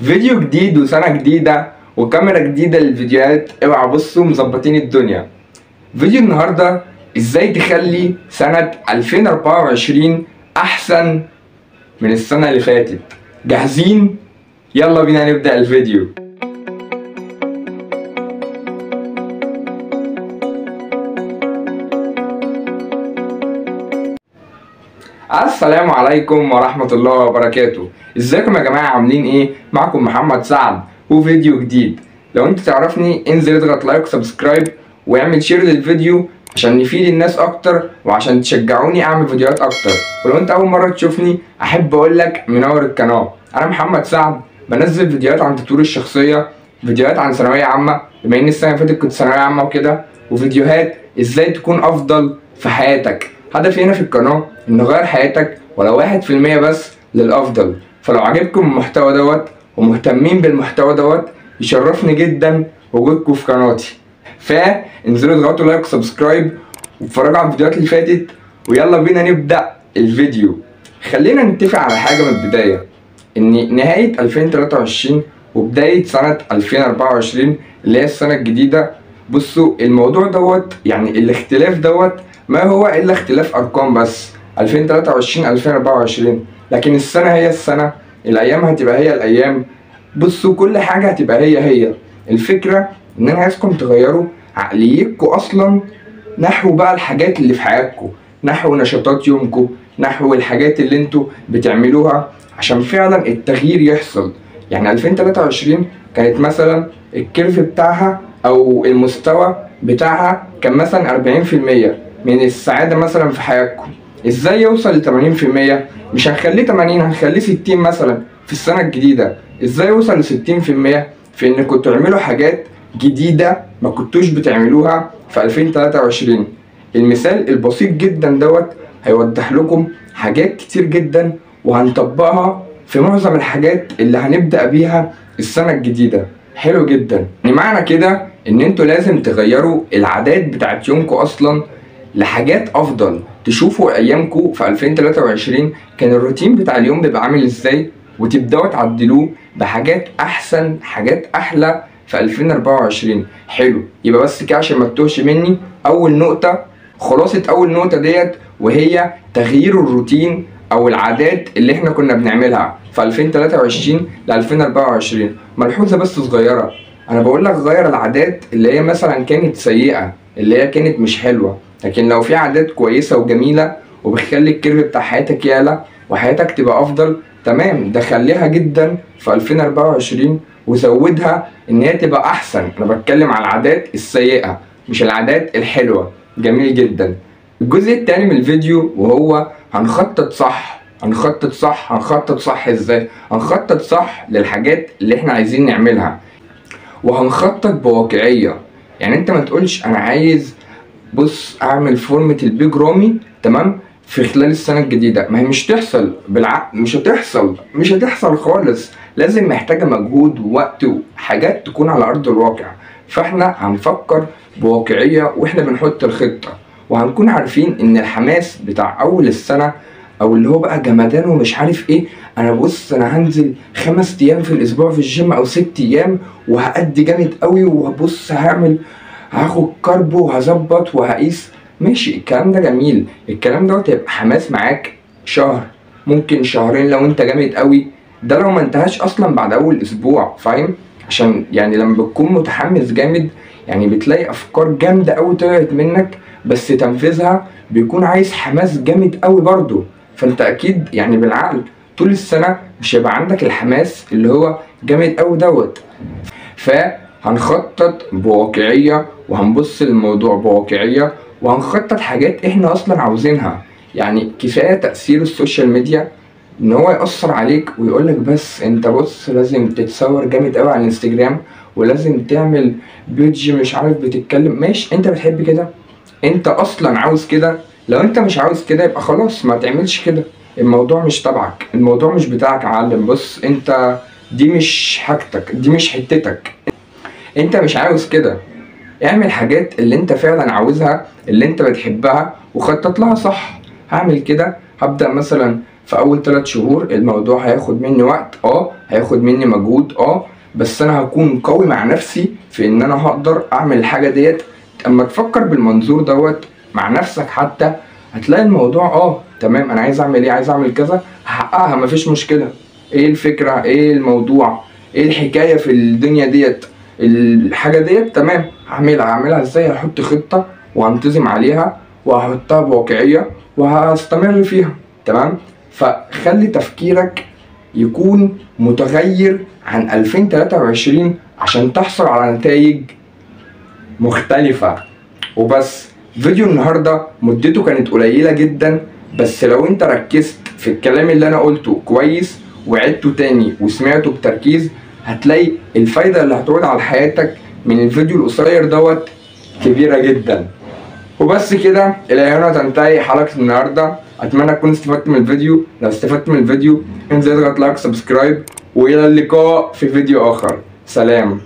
فيديو جديد وسنة جديدة وكاميرا جديدة للفيديوهات. اوعى بصوا مظبطين الدنيا. فيديو النهاردة ازاي تخلي سنة 2024 احسن من السنة اللي فاتت. جاهزين؟ يلا بينا نبدأ الفيديو. السلام عليكم ورحمة الله وبركاته. ازيكم يا جماعة، عاملين ايه؟ معكم محمد سعد وفيديو جديد. لو انت تعرفني انزل اضغط لايك وسبسكرايب واعمل شير للفيديو عشان نفيد الناس اكتر وعشان تشجعوني اعمل فيديوهات اكتر. ولو انت اول مرة تشوفني احب اقول لك منور القناة. انا محمد سعد، بنزل فيديوهات عن تطوير الشخصية، فيديوهات عن ثانوية عامة بما ان السنة اللي فاتت كنت ثانوية عامة وكده، وفيديوهات ازاي تكون افضل في حياتك. هدفي هنا في القناة ان نغير حياتك ولو 1% بس للافضل. فلو عجبكم المحتوى دوت ومهتمين بالمحتوى دوت يشرفني جدا وجودكم في قناتي. فانزلوا اضغطوا لايك وسبسكرايب واتفرجوا على الفيديوهات اللي فاتت، ويلا بينا نبدأ الفيديو. خلينا نتفق على حاجة من البداية، ان نهاية 2023 وبداية سنة 2024 اللي هي السنة الجديدة، بصوا الموضوع دوت يعني الاختلاف دوت ما هو الا اختلاف ارقام بس، 2023 2024، لكن السنة هي السنة، الايام هتبقى هي الايام. بصوا كل حاجة هتبقى هي. الفكرة ان انا عايزكم تغيروا عقليتكم اصلا نحو بقى الحاجات اللي في حياتكم، نحو نشاطات يومكم، نحو الحاجات اللي انتوا بتعملوها عشان فعلا التغيير يحصل. يعني 2023 كانت مثلا الكيرف بتاعها او المستوى بتاعها كان مثلا 40% من السعادة مثلا في حياتكم. ازاي يوصل ل 80%؟ مش هنخليه 80، هنخليه 60 مثلا في السنة الجديدة. ازاي يوصل ل 60% في انكم تعملوا حاجات جديدة ما كنتوش بتعملوها في 2023. المثال البسيط جدا دوت هيوضح لكم حاجات كتير جدا وهنطبقها في معظم الحاجات اللي هنبدأ بيها السنة الجديدة. حلو جدا. يعني معنى كده ان انتوا لازم تغيروا العادات بتاعت يومكم اصلا لحاجات افضل. تشوفوا ايامكم في 2023 كان الروتين بتاع اليوم بيبقى عامل ازاي، وتبداوا تعدلوه بحاجات احسن، حاجات احلى في 2024. حلو، يبقى بس كده عشان ما تتوهش مني. اول نقطة، خلاصة اول نقطة ديت، وهي تغيير الروتين او العادات اللي احنا كنا بنعملها في 2023 ل 2024. ملحوظة بس صغيرة، انا بقول لك غير العادات اللي هي مثلا كانت سيئة، اللي هي كانت مش حلوة، لكن لو في عادات كويسة وجميلة وبتخلي الكيرف بتاع حياتك يعلى وحياتك تبقى افضل، تمام، ده خليها جدا في 2024 وزودها ان هي تبقى احسن. انا بتكلم على العادات السيئة مش العادات الحلوة. جميل جدا. الجزء التاني من الفيديو وهو هنخطط صح. هنخطط صح ازاي؟ هنخطط صح للحاجات اللي احنا عايزين نعملها، وهنخطط بواقعية. يعني انت ما تقولش انا عايز بص اعمل فورمة البيج رامي تمام في خلال السنة الجديدة. ما هي مش تحصل، بالعقل مش هتحصل خالص. لازم محتاجة مجهود ووقت وحاجات تكون على ارض الواقع. فاحنا هنفكر بواقعية واحنا بنحط الخطة، وهنكون عارفين ان الحماس بتاع اول السنة او اللي هو بقى جمدان ومش عارف ايه، انا بص انا هنزل 5 ايام في الاسبوع في الجيم او 6 ايام وهأدي جامد قوي، وهبص هاخد كاربو وهظبط وهقيس. ماشي، الكلام ده جميل، الكلام ده هيبقى حماس معاك شهر، ممكن شهرين لو انت جامد قوي. ده لو ما انتهاش اصلا بعد اول اسبوع، فاهم؟ عشان يعني لما بتكون متحمس جامد يعني بتلاقي افكار جامده قوي طلعت منك، بس تنفيذها بيكون عايز حماس جامد قوي برضو. فانت اكيد يعني بالعقل طول السنه مش هيبقى عندك الحماس اللي هو جامد قوي دوت. فهنخطط بواقعيه وهنبص للموضوع بواقعيه وهنخطط حاجات احنا اصلا عاوزينها. يعني كفايه تاثير السوشيال ميديا ان هو يأثر عليك ويقولك بس انت بص لازم تتصور جامد قوي على الانستجرام ولازم تعمل بيدج مش عارف بتتكلم. ماشي، انت بتحب كده، انت اصلا عاوز كده. لو انت مش عاوز كده يبقى خلاص ما تعملش كده. الموضوع مش تبعك، الموضوع مش بتاعك يا معلم. بص انت دي مش حاجتك، دي مش حتتك. انت مش عاوز كده، اعمل حاجات اللي انت فعلا عاوزها اللي انت بتحبها وخطط لها صح. هعمل كده، هبدأ مثلا في اول 3 شهور الموضوع هياخد مني وقت، هياخد مني مجهود، بس انا هكون قوي مع نفسي في ان انا هقدر اعمل الحاجه ديت. اما تفكر بالمنظور دوت مع نفسك حتى هتلاقي الموضوع تمام، انا عايز اعمل ايه، عايز اعمل كذا، هحققها مفيش مشكله. ايه الفكره، ايه الموضوع، ايه الحكايه في الدنيا ديت، الحاجه ديت تمام هعملها ازاي، هحط خطه وهنتظم عليها وهحطها بواقعيه وهستمر فيها. تمام. فخلي تفكيرك يكون متغير عن 2023 عشان تحصل على نتائج مختلفة. وبس فيديو النهاردة مدته كانت قليلة جدا، بس لو انت ركزت في الكلام اللي انا قلته كويس وعدته تاني وسمعته بتركيز هتلاقي الفايدة اللي هتعود على حياتك من الفيديو القصير دوت كبيرة جدا. وبس كده الى هنا تنتهي حلقة النهاردة. اتمنى تكون استفدت من الفيديو. لو استفدت من الفيديو انزل اضغط لايك سبسكرايب، والى اللقاء في فيديو اخر. سلام.